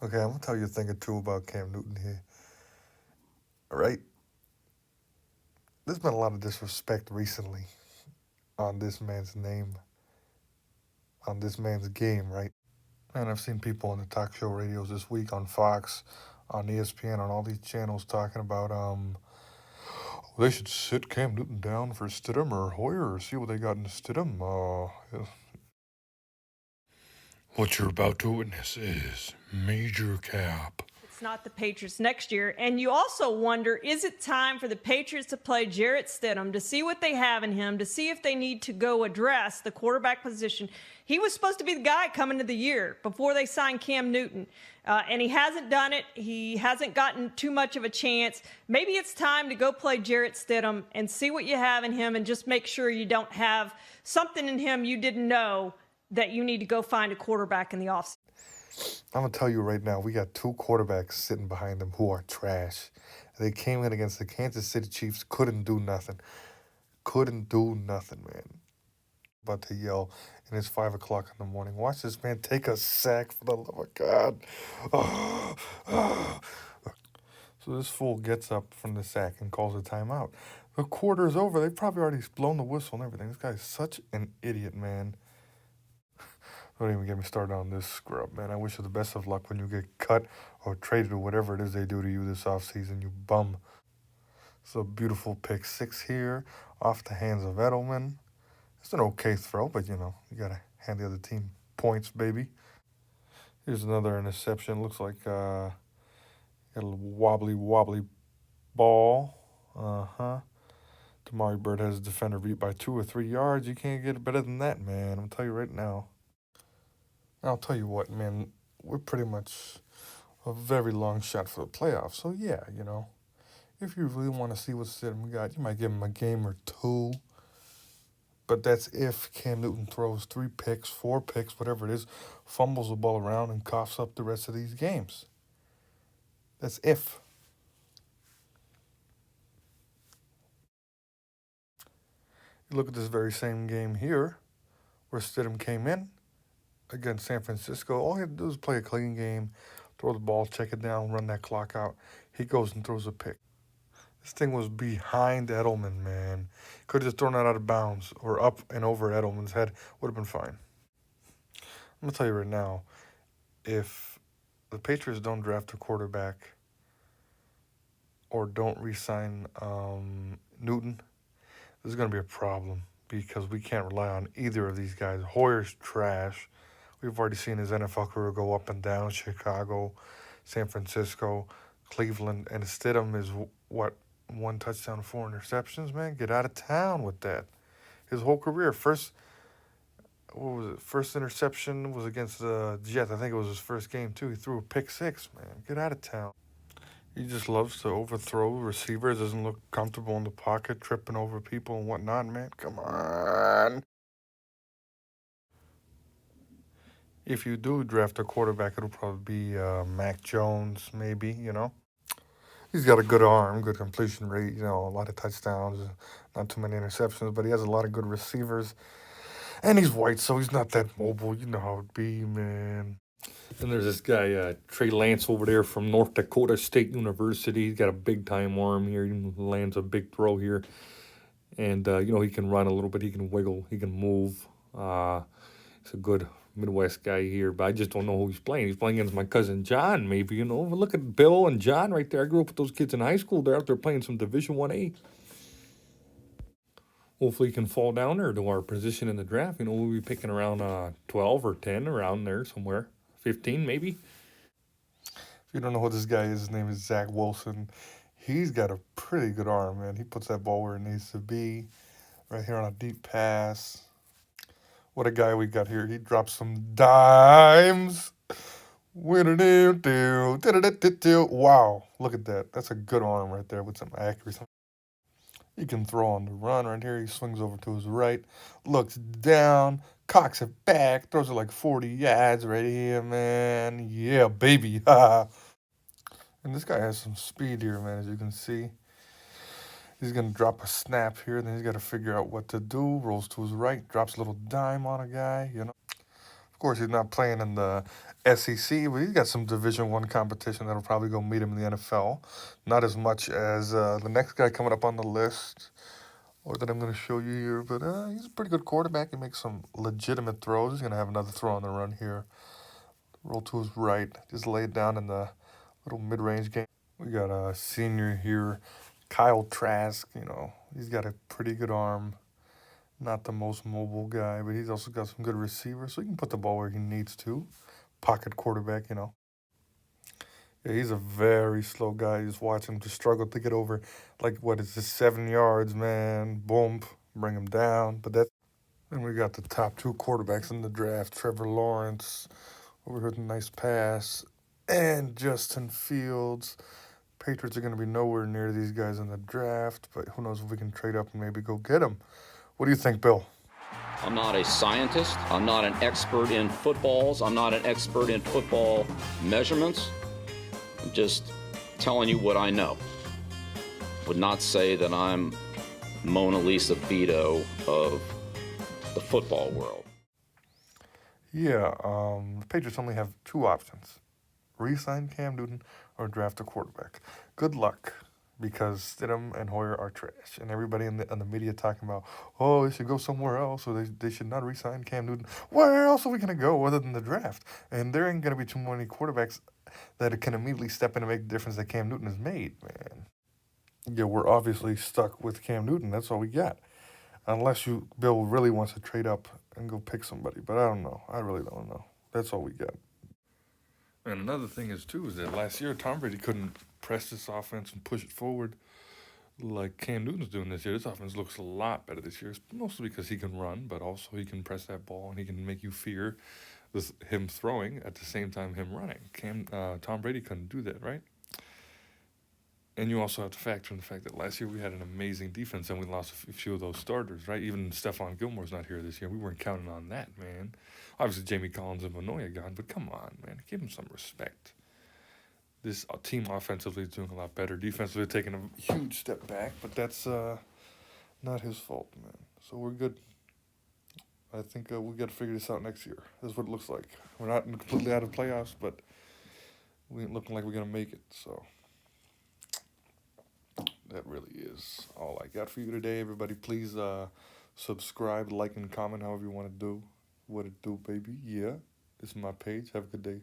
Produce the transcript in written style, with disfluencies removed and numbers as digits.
Okay, I'm gonna tell you a thing or two about Cam Newton here. All right, there's been a lot of disrespect recently on this man's name, on this man's game, right? And I've seen people on the talk show radios this week on Fox, on ESPN, on all these channels talking about they should sit Cam Newton down for Stidham or Hoyer or see what they got in Stidham. What you're about to witness is major cap. It's not the Patriots next year. And you also wonder, is it time for the Patriots to play Jarrett Stidham to see what they have in him, to see if they need to go address the quarterback position? He was supposed to be the guy coming to the year before they signed Cam Newton. And he hasn't done it. He hasn't gotten too much of a chance. Maybe it's time to go play Jarrett Stidham and see what you have in him and just make sure you don't have something in him you didn't know that you need to go find a quarterback in the offseason. I'm gonna tell you right now, we got two quarterbacks sitting behind them who are trash. They came in against the Kansas City Chiefs, couldn't do nothing. Couldn't do nothing, man. About to yell, and it's 5 o'clock in the morning. Watch this man take a sack for the love of God. So this fool gets up from the sack and calls a timeout. The quarter's over. They've probably already blown the whistle and everything. This guy's such an idiot, man. Don't even get me started on this scrub, man. I wish you the best of luck when you get cut or traded or whatever it is they do to you this offseason, you bum. It's a beautiful pick six here off the hands of Edelman. It's an okay throw, but you got to hand the other team points, baby. Here's another interception. Looks like got a little wobbly ball. Damari Bird has a defender beat by 2 or 3 yards. You can't get better than that, man. I'm going to tell you right now. I'll tell you what, man. We're pretty much a very long shot for the playoffs. So, yeah, if you really want to see what's in we got, you might give him a game or two. But that's if Cam Newton throws 3 picks, 4 picks, whatever it is, fumbles the ball around and coughs up the rest of these games. That's if. You look at this very same game here, where Stidham came in against San Francisco. All he had to do was play a clean game, throw the ball, check it down, run that clock out. He goes and throws a pick. This thing was behind Edelman, man. Could have just thrown that out of bounds or up and over Edelman's head. Would have been fine. I'm going to tell you right now, if the Patriots don't draft a quarterback or don't re-sign Newton, this is going to be a problem because we can't rely on either of these guys. Hoyer's trash. We've already seen his NFL career go up and down. Chicago, San Francisco, Cleveland, and Stidham is what, 1 touchdown, 4 interceptions, man? Get out of town with that. His whole career, first interception was against the Jets. I think it was his first game, too. He threw a pick six, man. Get out of town. He just loves to overthrow receivers, doesn't look comfortable in the pocket, tripping over people and whatnot, man. Come on. If you do draft a quarterback, it'll probably be Mac Jones, maybe. He's got a good arm, good completion rate, a lot of touchdowns, not too many interceptions, but he has a lot of good receivers. And he's white, so he's not that mobile. You know how it be, man. Then there's this guy, Trey Lance, over there from North Dakota State University. He's got a big time arm here. He lands a big throw here. And, he can run a little bit. He can wiggle. He can move. He's a good Midwest guy here, but I just don't know who he's playing. He's playing against my cousin John, maybe. Look at Bill and John right there. I grew up with those kids in high school. They're out there playing some Division 1A. Hopefully he can fall down there to our position in the draft. We'll be picking around 12 or 10, around there somewhere. 15 maybe. If you don't know who this guy is, his name is Zach Wilson. He's got a pretty good arm, man. He puts that ball where it needs to be. Right here on a deep pass. What a guy we got here. He drops some dimes. Wow, look at that. That's a good arm right there with some accuracy. He can throw on the run right here. He swings over to his right, looks down, cocks it back, throws it like 40 yards right here, man. Yeah, baby. And this guy has some speed here, man, as you can see. He's going to drop a snap here, then he's got to figure out what to do. Rolls to his right, drops a little dime on a guy, Of course, he's not playing in the SEC, but he's got some Division One competition that'll probably go meet him in the NFL. Not as much as the next guy coming up on the list, or that I'm going to show you here, but he's a pretty good quarterback. He makes some legitimate throws. He's going to have another throw on the run here. Roll to his right, just laid down in the little mid-range game. We got a senior here, Kyle Trask. He's got a pretty good arm. Not the most mobile guy, but he's also got some good receivers, so he can put the ball where he needs to. Pocket quarterback. Yeah, he's a very slow guy. You just watch him just struggle to get over, like, what is this, 7 yards, man? Boom, bring him down. But that's. And we got the top two quarterbacks in the draft, Trevor Lawrence, overheard a nice pass, and Justin Fields. Patriots are going to be nowhere near these guys in the draft, but who knows if we can trade up and maybe go get them. What do you think, Bill? I'm not a scientist. I'm not an expert in footballs. I'm not an expert in football measurements. I'm just telling you what I know. Would not say that I'm Mona Lisa Vito of the football world. Yeah, the Patriots only have two options. Re-sign Cam Newton or draft a quarterback. Good luck, because Stidham and Hoyer are trash. And everybody in the media talking about, oh, they should go somewhere else, or they should not re-sign Cam Newton. Where else are we going to go other than the draft? And there ain't going to be too many quarterbacks that can immediately step in and make the difference that Cam Newton has made, man. Yeah, we're obviously stuck with Cam Newton. That's all we got. Unless Bill really wants to trade up and go pick somebody. But I don't know. I really don't know. That's all we got. And another thing is that last year Tom Brady couldn't press this offense and push it forward like Cam Newton's doing this year. This offense looks a lot better this year, mostly because he can run, but also he can press that ball and he can make you fear with him throwing at the same time him running. Tom Brady couldn't do that, right? And you also have to factor in the fact that last year we had an amazing defense and we lost a few of those starters, right? Even Stephon Gilmore's not here this year. We weren't counting on that, man. Obviously, Jamie Collins and Manoia gone, but come on, man. Give him some respect. This team offensively is doing a lot better. Defensively, taking a huge step back, but that's not his fault, man. So we're good. I think we got to figure this out next year. This is what it looks like. We're not completely out of playoffs, but we ain't looking like we're going to make it, so. That really is all I got for you today. Everybody, please subscribe, like, and comment however you want to do. What it do, baby? Yeah, this is my page. Have a good day.